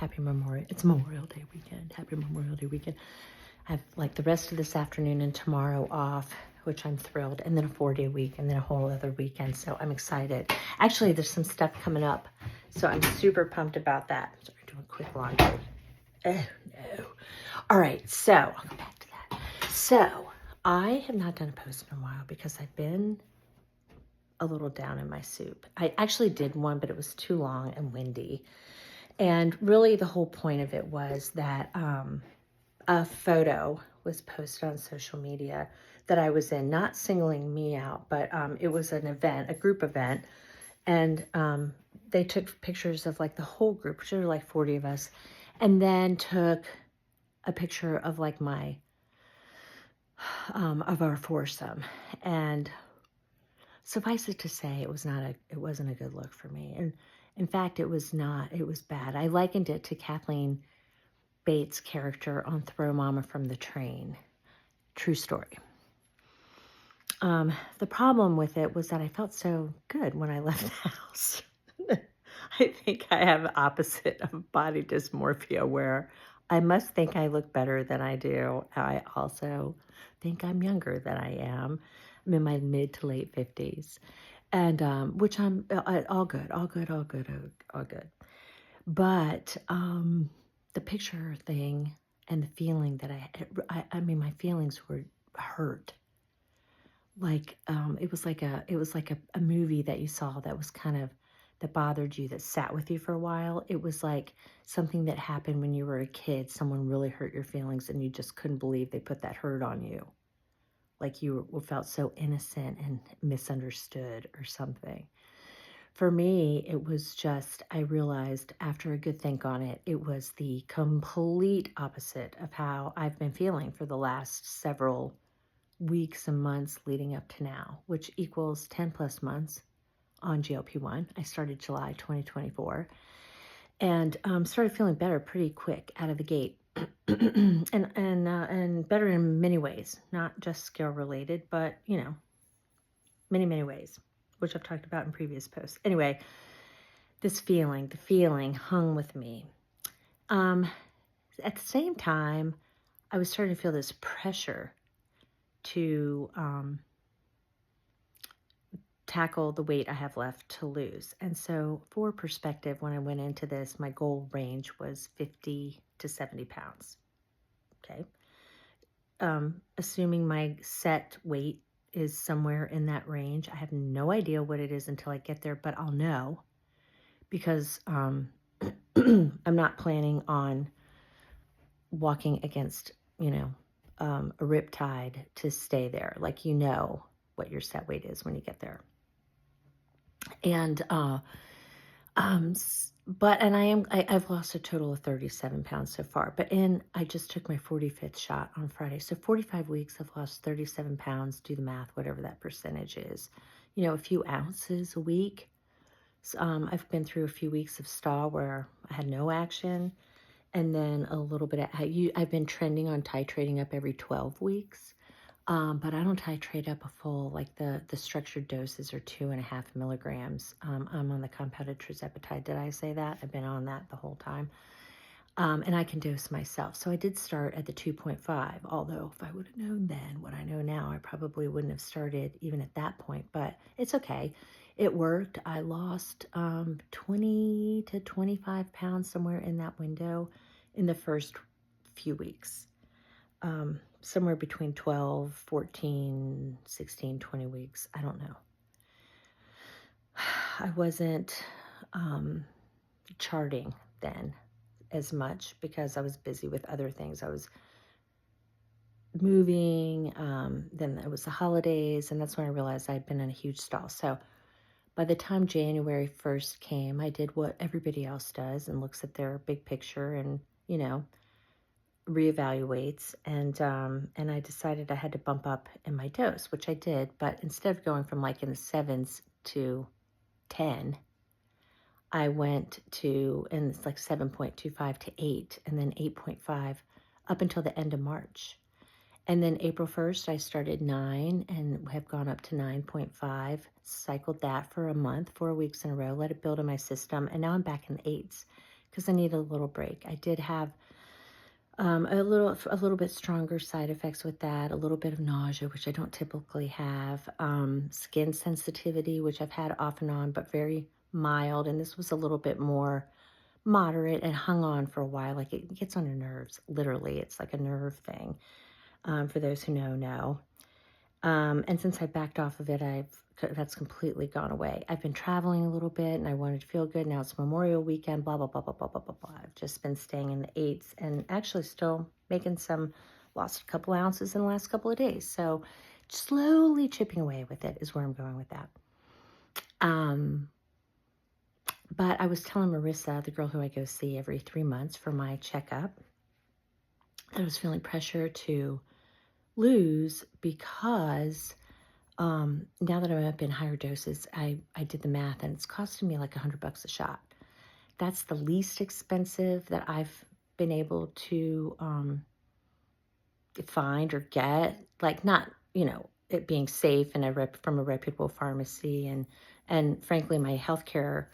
Happy Memorial. It's Memorial Day weekend. Happy Memorial Day weekend. I have like the rest of this afternoon and tomorrow off, which I'm thrilled, and then a 4-day week, and then a whole other weekend. So I'm excited. Actually, there's some stuff coming up, so I'm super pumped about that. Sorry, doing quick laundry. Oh no. All right, so I'll go back to that. So I have not done a post in a while because I've been a little down in my soup. I actually did one, but it was too long and windy. And really the whole point of it was that a photo was posted on social media that I was in, not singling me out, but it was an event, a group event. And they took pictures of like the whole group, which there were like 40 of us, and then took a picture of like my, of our foursome. And suffice it to say, it wasn't a good look for me. And in fact, it was bad. I likened it to Kathleen Bates' character on Throw Mama from the Train. True story. The problem with it was that I felt so good when I left the house. I think I have the opposite of body dysmorphia, where I must think I look better than I do. I also think I'm younger than I am. I'm in my mid to late 50s. And which I'm all good. But the picture thing and the feeling that I mean, my feelings were hurt. Like it was like a movie that you saw that was kind of, that bothered you, that sat with you for a while. It was like something that happened when you were a kid. Someone really hurt your feelings and you just couldn't believe they put that hurt on you. Like you felt so innocent and misunderstood or something. For me, it was just, I realized after a good think on it, it was the complete opposite of how I've been feeling for the last several weeks and months leading up to now, which equals 10 plus months on GLP-1. I started July 2024 and started feeling better pretty quick out of the gate. and better in many ways, not just scale related, but you know, many ways, which I've talked about in previous posts. Anyway, the feeling hung with me. At the same time, I was starting to feel this pressure to tackle the weight I have left to lose. And so for perspective, when I went into this, my goal range was 50 to 70 pounds. Okay. Assuming my set weight is somewhere in that range. I have no idea what it is until I get there, but I'll know because I'm not planning on walking against, you know, a riptide to stay there. Like, you know what your set weight is when you get there. And, I've lost a total of 37 pounds so far, I just took my 45th shot on Friday. So 45 weeks, I've lost 37 pounds, do the math, whatever that percentage is, you know, a few ounces a week. So, I've been through a few weeks of stall where I had no action. And then a little bit I've been trending on titrating up every 12 weeks. But I don't titrate up a full, like the structured doses are 2.5 milligrams. I'm on the compounded tirzepatide. Did I say that? I've been on that the whole time. And I can dose myself. So I did start at the 2.5, although if I would have known then what I know now, I probably wouldn't have started even at that point, but it's okay. It worked. I lost 20 to 25 pounds, somewhere in that window, in the first few weeks. Somewhere between 12, 14, 16, 20 weeks. I don't know. I wasn't charting then as much because I was busy with other things. I was moving, then it was the holidays, and that's when I realized I'd been in a huge stall. So by the time January 1st came, I did what everybody else does and looks at their big picture and, you know, reevaluates, and I decided I had to bump up in my dose, which I did, but instead of going from like in the 7s to 10, I went to, and it's like 7.25 to 8, and then 8.5 up until the end of March. And then April 1st, I started 9 and have gone up to 9.5, cycled that for a month, 4 weeks in a row, let it build in my system, and now I'm back in the 8s. because I needed a little break. I did have a little bit stronger side effects with that, a little bit of nausea, which I don't typically have, skin sensitivity, which I've had off and on, but very mild. And this was a little bit more moderate and hung on for a while. Like it gets on your nerves, literally. It's like a nerve thing. For those who know. And since I backed off of it, that's completely gone away. I've been traveling a little bit and I wanted to feel good. Now it's Memorial Weekend, blah, blah, blah, blah, blah, blah, blah, blah. I've just been staying in the eights and actually still making lost a couple ounces in the last couple of days. So slowly chipping away with it is where I'm going with that. But I was telling Marissa, the girl who I go see every 3 months for my checkup, that I was feeling pressure to lose because now that I'm up in higher doses, I did the math and it's costing me like $100 a shot. That's the least expensive that I've been able to find or get. Like not, it being safe and from a reputable pharmacy, and frankly, my healthcare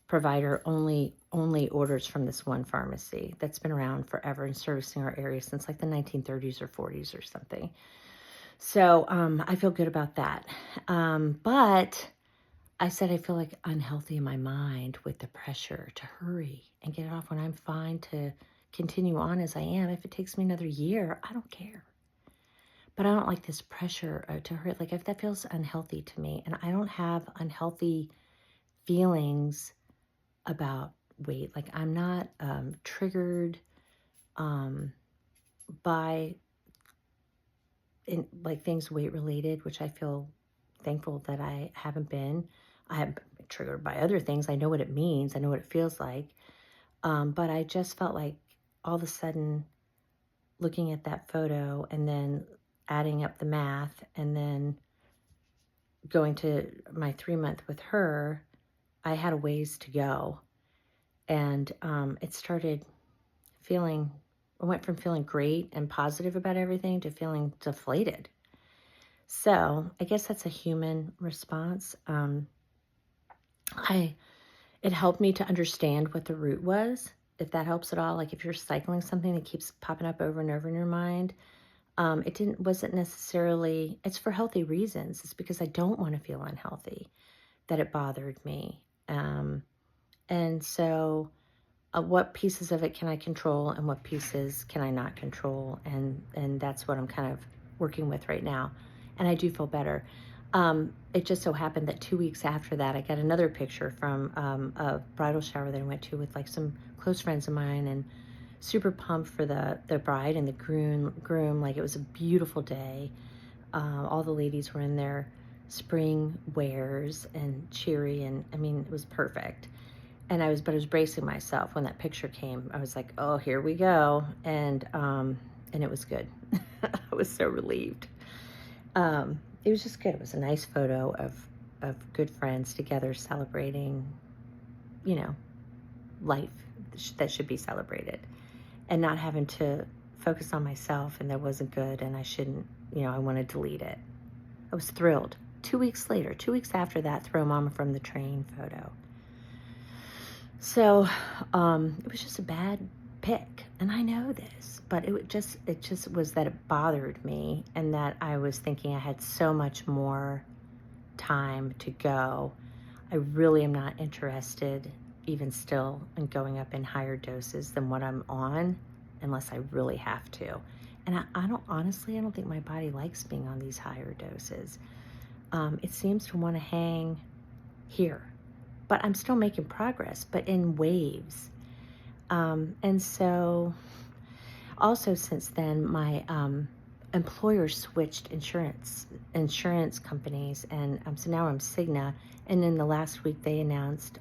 provider only orders from this one pharmacy that's been around forever and servicing our area since like the 1930s or 40s or something. So I feel good about that. But I said I feel like unhealthy in my mind with the pressure to hurry and get it off when I'm fine to continue on as I am. If it takes me another year, I don't care. But I don't like this pressure to hurry. Like if that feels unhealthy to me, and I don't have unhealthy feelings about weight. Like I'm not triggered by things weight related, which I feel thankful that I haven't been. I have been triggered by other things. I know what it means. I know what it feels like. But I just felt like all of a sudden looking at that photo and then adding up the math and then going to my 3 month with her, I had a ways to go. And it started I went from feeling great and positive about everything to feeling deflated. So I guess that's a human response. It helped me to understand what the root was, if that helps at all. Like if you're cycling something that keeps popping up over and over in your mind, wasn't necessarily, it's for healthy reasons. It's because I don't want to feel unhealthy that it bothered me. And so what pieces of it can I control and what pieces can I not control? And that's what I'm kind of working with right now. And I do feel better. It just so happened that 2 weeks after that, I got another picture from a bridal shower that I went to with like some close friends of mine, and super pumped for the bride and the groom. Like it was a beautiful day. All the ladies were in their spring wears and cheery, and I mean, it was perfect. And I was bracing myself when that picture came. I was like, oh, here we go. And it was good. I was so relieved. It was just good. It was a nice photo of good friends together celebrating, life that should be celebrated, and not having to focus on myself and that wasn't good and I shouldn't, I want to delete it. I was thrilled. 2 weeks later, 2 weeks after that, throw mama from the train photo. So it was just a bad pick, and I know this, but it just was that it bothered me, and that I was thinking I had so much more time to go. I really am not interested, even still, in going up in higher doses than what I'm on, unless I really have to. And I don't think my body likes being on these higher doses. It seems to want to hang here. But I'm still making progress, but in waves. And so also since then, my employer switched insurance companies. And so now I'm Cigna. And in the last week, they announced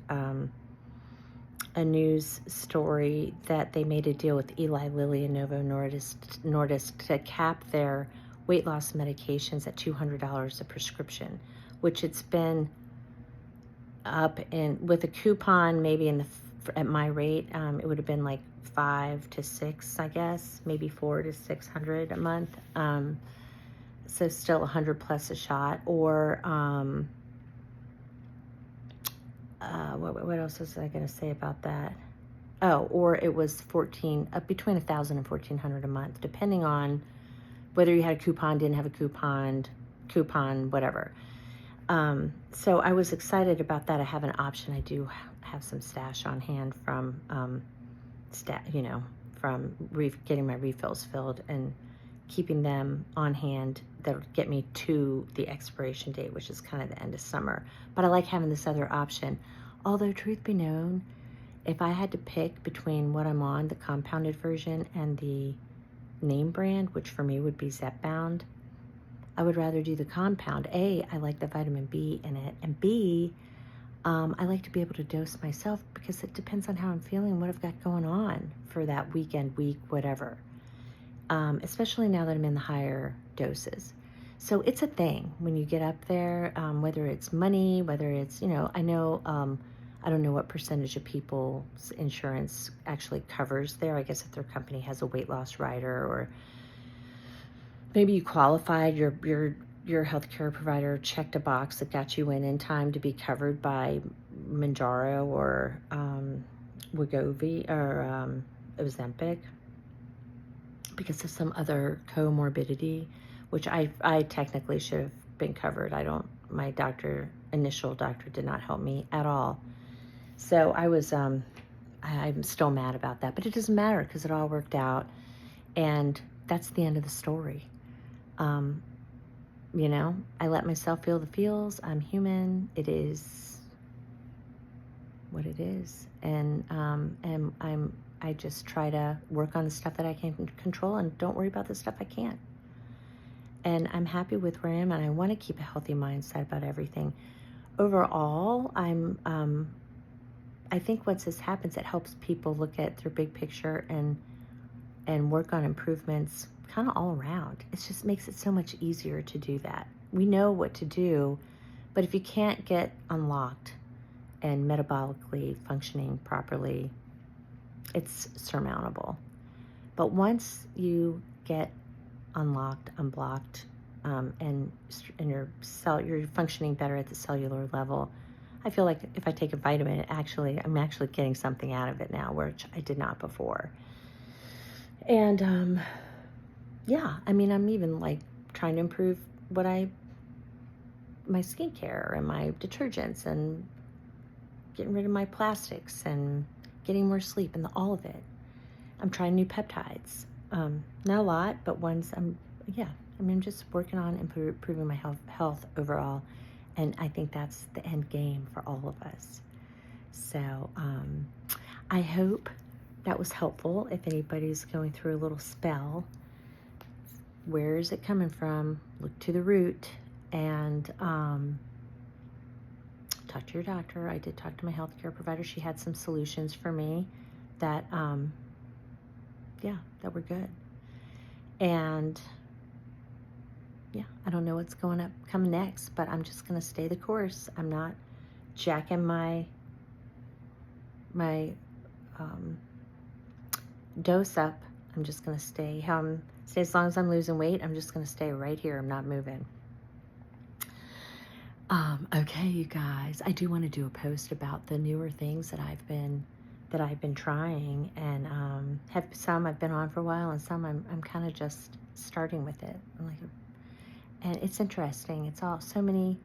a news story that they made a deal with Eli Lilly and Novo Nordisk to cap their weight loss medications at $200 a prescription, which it's been up in with a coupon, maybe at my rate, it would have been like 5 to 6, I guess, maybe 4 to 600 a month. So still 100 plus a shot. Or what else was I going to say about that? Oh, or it was between 1,000 and 1,400 a month, depending on whether you had a coupon, didn't have a coupon, whatever. So I was excited about that. I have an option. I do have some stash on hand from, getting my refills filled and keeping them on hand that would get me to the expiration date, which is kind of the end of summer. But I like having this other option. Although, truth be known, if I had to pick between what I'm on, the compounded version, and the name brand, which for me would be Zepbound, I would rather do the compound. A, I like the vitamin B in it, and B, I like to be able to dose myself because it depends on how I'm feeling, what I've got going on for that week, whatever. Especially now that I'm in the higher doses. So it's a thing when you get up there, whether it's money, whether it's, I know, I don't know what percentage of people's insurance actually covers there. I guess if their company has a weight loss rider, or maybe you qualified, your healthcare provider checked a box that got you in time to be covered by Mounjaro or Wegovy or Ozempic because of some other comorbidity, which I technically should have been covered. My initial doctor did not help me at all. So I was, I'm still mad about that, but it doesn't matter because it all worked out, and that's the end of the story. I let myself feel the feels. I'm human. It is what it is, and I just try to work on the stuff that I can control and don't worry about the stuff I can't. And I'm happy with where I am, and I want to keep a healthy mindset about everything. Overall, I think once this happens, it helps people look at their big picture and work on improvements kind of all around. It just makes it so much easier to do that. We know what to do, but if you can't get unlocked and metabolically functioning properly, it's surmountable. But once you get unlocked, unblocked, and you're functioning better at the cellular level, I feel like if I take a vitamin, I'm actually getting something out of it now, which I did not before. And I'm even like trying to improve my skincare and my detergents and getting rid of my plastics and getting more sleep and all of it. I'm trying new peptides. Not a lot, but ones I'm just working on improving my health overall. And I think that's the end game for all of us. So I hope that was helpful. If anybody's going through a little spell, where is it coming from? Look to the root and talk to your doctor. I did talk to my healthcare provider. She had some solutions for me that, that were good. And I don't know what's coming next, but I'm just going to stay the course. I'm not jacking my dose up. I'm just going to stay as long as I'm losing weight. I'm just going to stay right here. I'm not moving. Okay, you guys, I do want to do a post about the newer things that I've been trying, and have some I've been on for a while, and some I'm kind of just starting with it. And it's interesting. It's all so many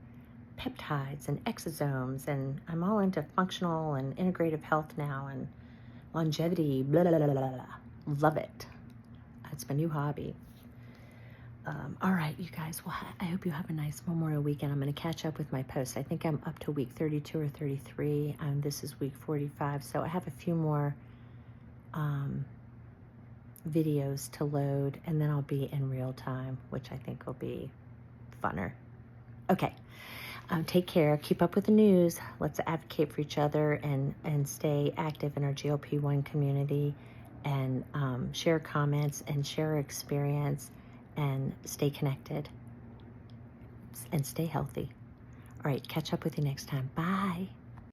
peptides and exosomes, and I'm all into functional and integrative health now, and longevity, blah, blah, blah, blah, blah. Love it. It's my new hobby. All right, you guys. Well, I hope you have a nice Memorial weekend. I'm going to catch up with my posts. I think I'm up to week 32 or 33. This is week 45, so I have a few more videos to load, and then I'll be in real time, which I think will be funner. Okay. Take care. Keep up with the news. Let's advocate for each other and stay active in our GLP-1 community, and share comments and share experience and stay connected and stay healthy. All right. Catch up with you next time. Bye.